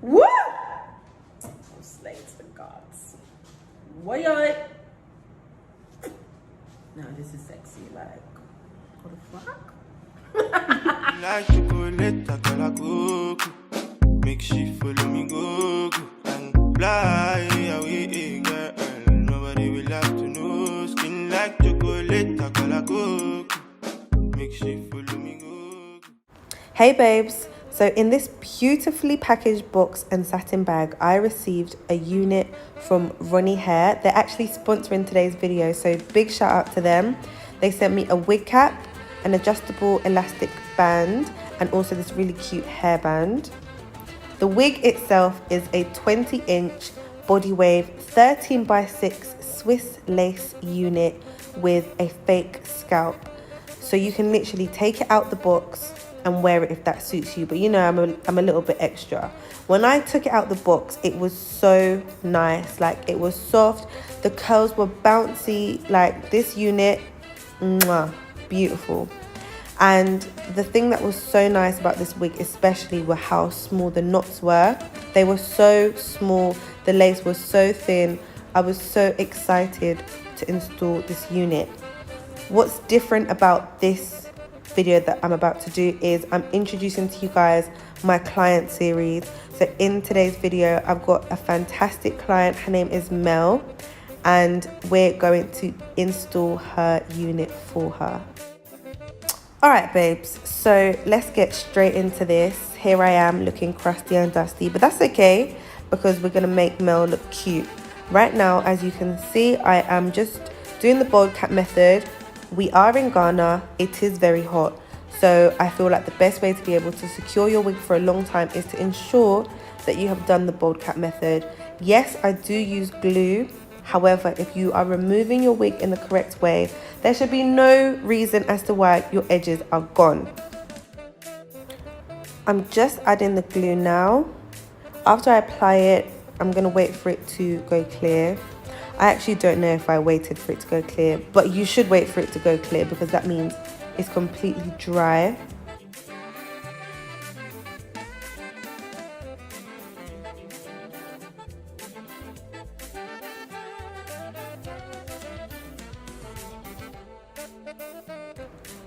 Woo! Slaves and gods. Why? No, this is sexy. Like, what the fuck? Like chocolate, I call a cook. Make she follow me go and fly away, girl. Nobody will have to know. Skin like chocolate, I call a cook. Make she follow me go. Hey babes, so in this beautifully packaged box and satin bag, I received a unit from Ronnie Hair. They're actually sponsoring today's video, so big shout out to them. They sent me a wig cap, an adjustable elastic band, and also this really cute hairband. The wig itself is a 20-inch body wave 13x6 Swiss lace unit with a fake scalp. So you can literally take it out the box and wear it if that suits you. But you know, I'm a little bit extra. When I took it out the box, it was so nice. Like, it was soft. The curls were bouncy. Like, this unit, mwah, beautiful. And the thing that was so nice about this wig especially were how small the knots were. They were so small. The lace was so thin. I was so excited to install this unit. What's different about this video that I'm about to do is I'm introducing to you guys my client series. So in today's video, I've got a fantastic client. Her name is Mel, and we're going to install her unit for her. All right, babes, so let's get straight into this. Here I am looking crusty and dusty, but that's okay because we're gonna make Mel look cute. Right now, as you can see, I am just doing the bold cap method. We are in Ghana, it is very hot, so I feel like the best way to be able to secure your wig for a long time is to ensure that you have done the bold cap method. Yes, I do use glue. However, if you are removing your wig in the correct way, there should be no reason as to why your edges are gone. I'm just adding the glue now. After I apply it, I'm going to wait for it to go clear. I actually don't know if I waited for it to go clear, but you should wait for it to go clear because that means it's completely dry.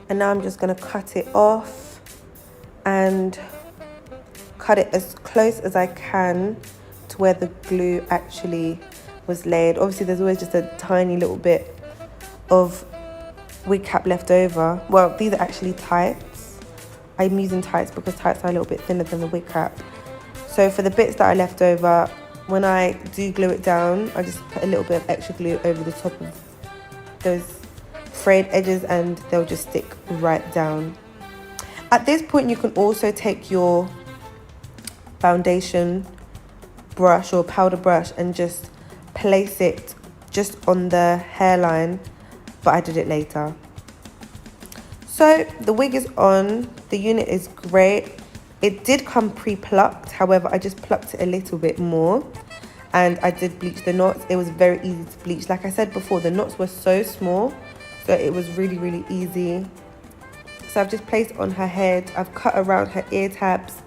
And now I'm just going to cut it off and cut it as close as I can to where the glue actually was laid. Obviously, there's always just a tiny little bit of wig cap left over. Well, these are actually tights. I'm using tights because tights are a little bit thinner than the wig cap. So for the bits that are left over, when I do glue it down, I just put a little bit of extra glue over the top of those frayed edges and they'll just stick right down. At this point, you can also take your foundation brush or powder brush and just place it just on the hairline, but I did it later. So the wig is on, the unit is great. It did come pre-plucked, however I just plucked it a little bit more and I did bleach the knots. It was very easy to bleach. Like I said before, the knots were so small, so it was really easy. So I've just placed it on her head, I've cut around her ear tabs,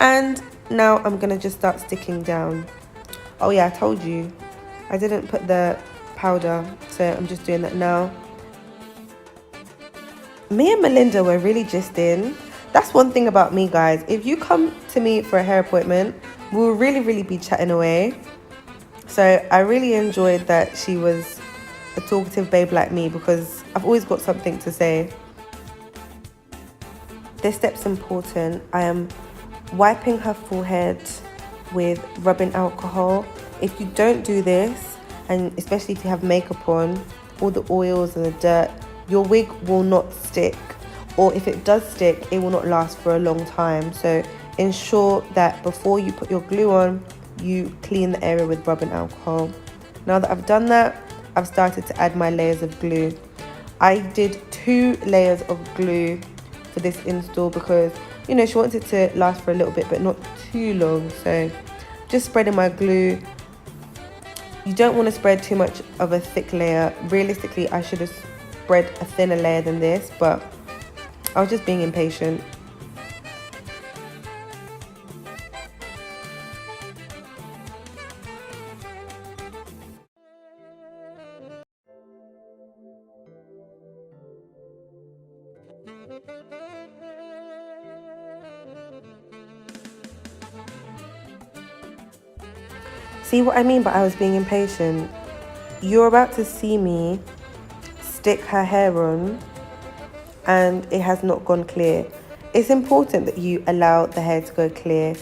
and now I'm gonna just start sticking down. Oh yeah, I told you I didn't put the powder, so I'm just doing that now. Me and Melinda were really gisting. That's one thing about me, guys. If you come to me for a hair appointment, we'll really be chatting away. So I really enjoyed that she was a talkative babe like me because I've always got something to say. This step's important. I am wiping her forehead with rubbing alcohol. If you don't do this, and especially if you have makeup on, all the oils and the dirt, your wig will not stick, or if it does stick, it will not last for a long time. So ensure that before you put your glue on, you clean the area with rubbing alcohol. Now that I've done that, I've started to add my layers of glue. I did 2 layers of glue for this install because, you know, she wants it to last for a little bit but not too long. So just spreading my glue. You don't want to spread too much of a thick layer. Realistically, I should have spread a thinner layer than this, but I was just being impatient. See what I mean by I was being impatient? You're about to see me stick her hair on and it has not gone clear. It's important that you allow the hair to go clear.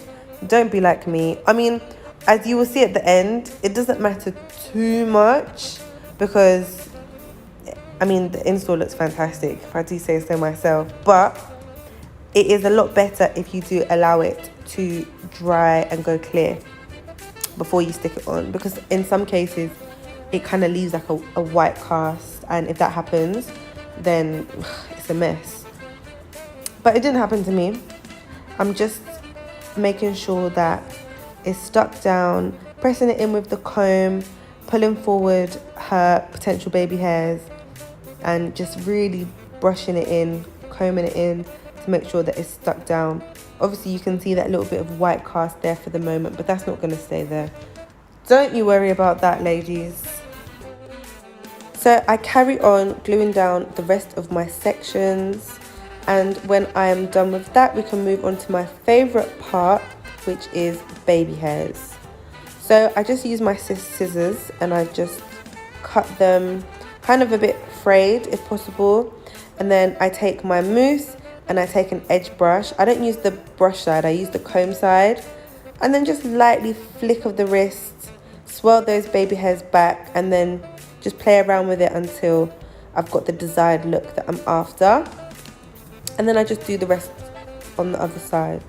Don't be like me. I mean, as you will see at the end, it doesn't matter too much because, I mean, the install looks fantastic, if I do say so myself. But it is a lot better if you do allow it to dry and go clear before you stick it on, because in some cases it kind of leaves like a white cast, and if that happens then it's a mess. But it didn't happen to me. I'm just making sure that it's stuck down, pressing it in with the comb, pulling forward her potential baby hairs, and just really brushing it in, combing it in to make sure that it's stuck down. Obviously you can see that little bit of white cast there for the moment, but that's not going to stay there. Don't you worry about that, ladies. So I carry on gluing down the rest of my sections, and when I am done with that, we can move on to my favourite part, which is baby hairs. So I just use my scissors and I just cut them kind of a bit frayed if possible, and then I take my mousse and I take an edge brush. I don't use the brush side, I use the comb side, and then just lightly flick of the wrist, swirl those baby hairs back, and then just play around with it until I've got the desired look that I'm after. And then I just do the rest on the other side.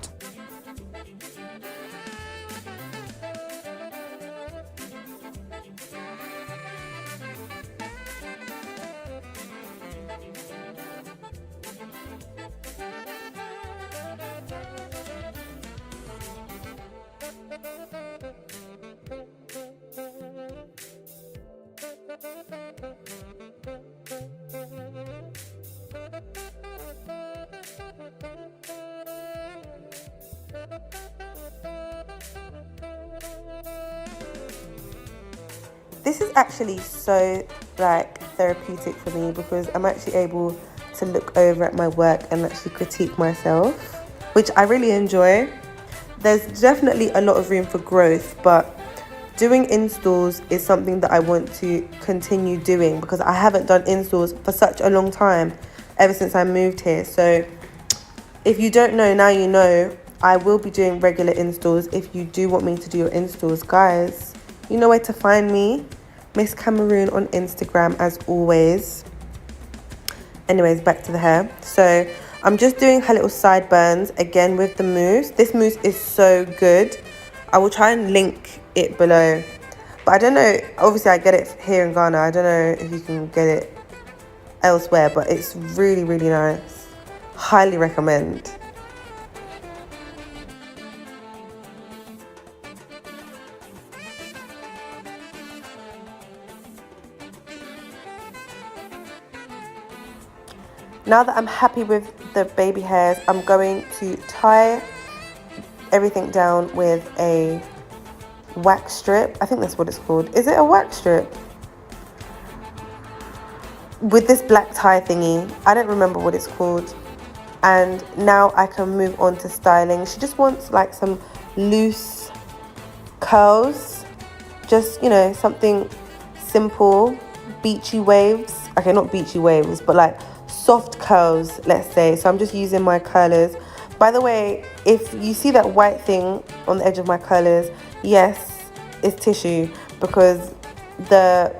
This is actually so like therapeutic for me because I'm actually able to look over at my work and actually critique myself, which I really enjoy. There's definitely a lot of room for growth, but doing installs is something that I want to continue doing because I haven't done installs for such a long time, ever since I moved here. So if you don't know, now you know. I will be doing regular installs. If you do want me to do your installs, guys, you know where to find me. Miss Cameroon on Instagram, as always. Anyways, back to the hair. So I'm just doing her little sideburns again with the mousse. This mousse is so good. I will try and link it below. But I don't know, obviously I get it here in Ghana. I don't know if you can get it elsewhere, but it's really, really nice. Highly recommend. Now that I'm happy with the baby hairs, I'm going to tie everything down with a wax strip. I think that's what it's called. Is it a wax strip? With this black tie thingy. I don't remember what it's called. And now I can move on to styling. She just wants like some loose curls. Just, you know, something simple. Beachy waves. Okay, not beachy waves, but like soft curls, let's say. So I'm just using my curlers. By the way, if you see that white thing on the edge of my curlers, yes, it's tissue because the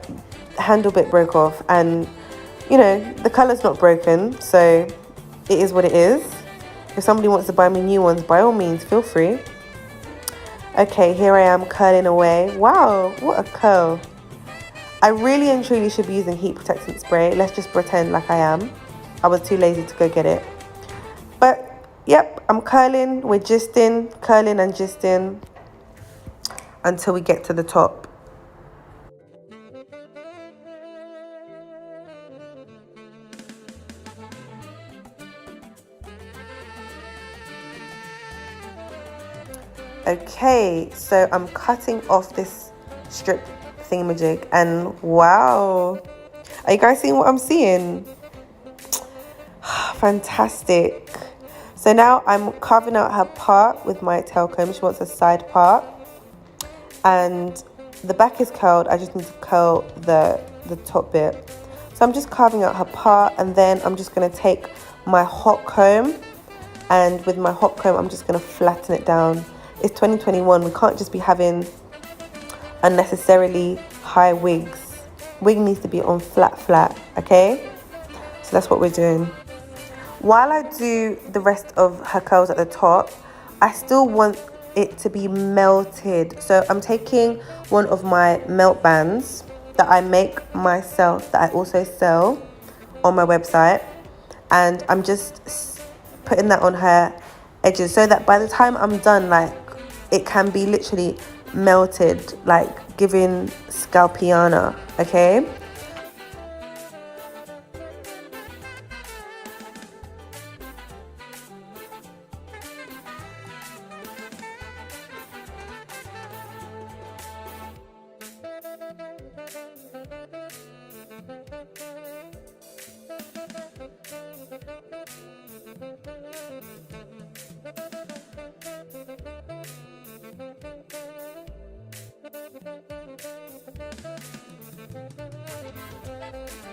handle bit broke off, and you know, the color's not broken, so it is what it is. If somebody wants to buy me new ones, by all means, feel free. Okay, here I am curling away. Wow, what a curl. I really and truly should be using heat protectant spray. Let's just pretend like I am. I was too lazy to go get it. But, yep, I'm curling. We're gisting, curling and gisting until we get to the top. Okay, so I'm cutting off this strip thingamajig, and wow, are you guys seeing what I'm seeing? fantastic. So now I'm carving out her part with my tail comb. She wants a side part. And the back is curled. I just need to curl the top bit. So I'm just carving out her part, and then I'm just going to take my hot comb, and with my hot comb I'm just going to flatten it down. It's 2021. We can't just be having unnecessarily high wigs. Wig needs to be on flat, okay? So that's what we're doing. While I do the rest of her curls at the top, I still want it to be melted. So I'm taking one of my melt bands that I make myself, that I also sell on my website, and I'm just putting that on her edges so that by the time I'm done, like, it can be literally melted, like giving scalpiana, okay?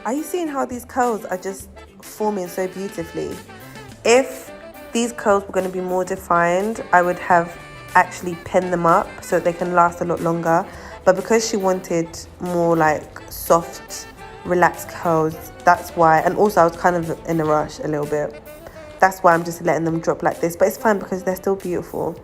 Are you seeing how these curls are just forming so beautifully? If these curls were going to be more defined, I would have actually pinned them up so that they can last a lot longer. But because she wanted more like soft, relaxed curls, that's why. And also I was kind of in a rush a little bit. That's why I'm just letting them drop like this. But it's fine because they're still beautiful.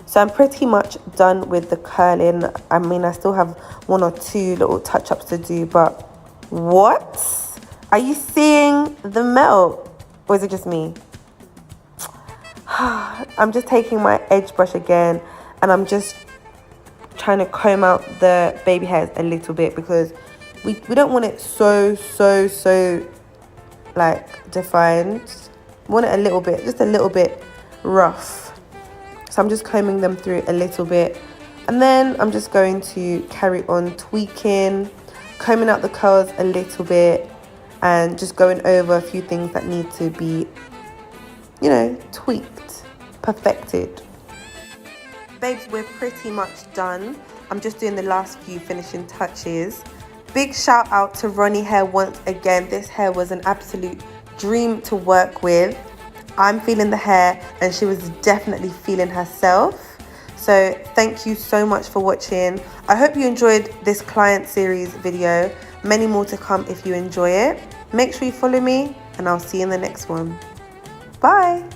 So I'm pretty much done with the curling. I mean, I still have one or two little touch-ups to do, but what? Are you seeing the melt? Or is it just me? I'm just taking my edge brush again, and I'm just trying to comb out the baby hairs a little bit because we don't want it so like defined. We want it a little bit, just a little bit rough. So I'm just combing them through a little bit, and then I'm just going to carry on tweaking, combing out the curls a little bit, and just going over a few things that need to be, you know, tweaked, perfected. Babes, we're pretty much done. I'm just doing the last few finishing touches. Big shout out to Ronnie hair once again. This hair was an absolute dream to work with. I'm feeling the hair and she was definitely feeling herself. So thank you so much for watching. I hope you enjoyed this client series video. Many more to come if you enjoy it. Make sure you follow me, and I'll see you in the next one. Bye.